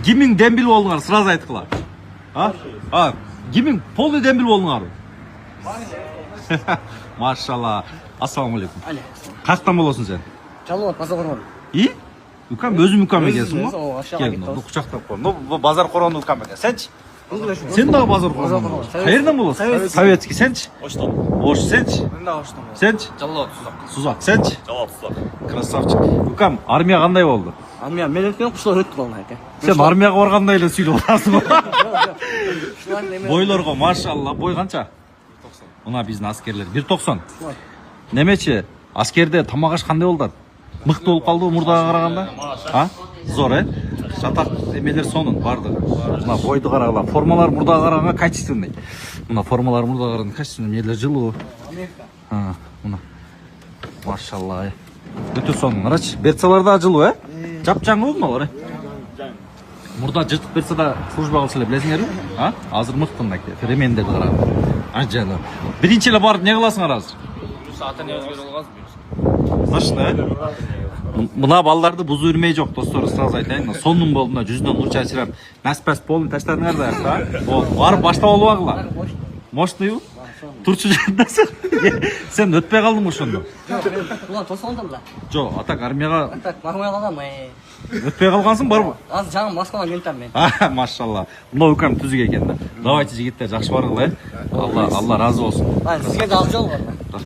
кимиң дембил болдуңар сразу айткыла. Кимиң полный дембил болдуңар? Машалла. Ассаламу алейкум. Каяктан болосуң сен? Жалоо, базар корон. Укам өзүм укам экенсиң го? Кел, кучактап кой. Базар коронду укам экен. Сенчи? Сен дагы базар корон. Каерден болосуң? Советский. Сенчи? Оштон. Ош, сенчи? Мен да оштом. Сенчи? Жалоо, Сузак. Сузак, сенчи? Жалоо, Сузак. Красавчик. Укам, армия кандай болду? Армия мелектен кушлар өттү бална экен. Сен армияга баргандай эле сүйлөп атасың го. Бойлорго машалла, бой канча? 190. Мына биздин аскерлер 190. Немечи, аскерде тамак аш кандай болду? Мыкты болуп калдыбы мурдага караганда? Зор, Жатак эмелер сонун бардыгы. Мына бойду карагыла, формалар мурдага караганда качественный. Мына формалар мурдага караганда качественный, эмелер жылуу. Мына. Машалла. Өтө сонун, карачы. Берцалар да жылуу, Жапжаңбы мыналар, Мурда жыртып берсе да служба кылса эле билесиңерби? Азыр мыкты мынакей, ремендерди караганда. Ажалы. Биринчи эле барып не кыласыңар азыр? Ата не өзгөрө алгансыз. Точно, Мына балдарды бузу үрмей жок, достор, сразу айтайын. Сонун болду мына жүзүнөн нур чачырап, наспас полный таштадыңар да, Болду. Барып баштап албагыла. Мощныйбы? Турчу жандасың. Сен өтпөй калдыңбы ошондо? Улан тосондум да. Жок, атак армияга Так, бармай калдым. өтпөй калгансың барбы? Азыр жаңы Москвадан келиптем мен. Машалла. Мына укам түзүк экен да. Давайте жигиттер, жакшы баргыла, Алла разы болсун. Сизге да ак жол бар.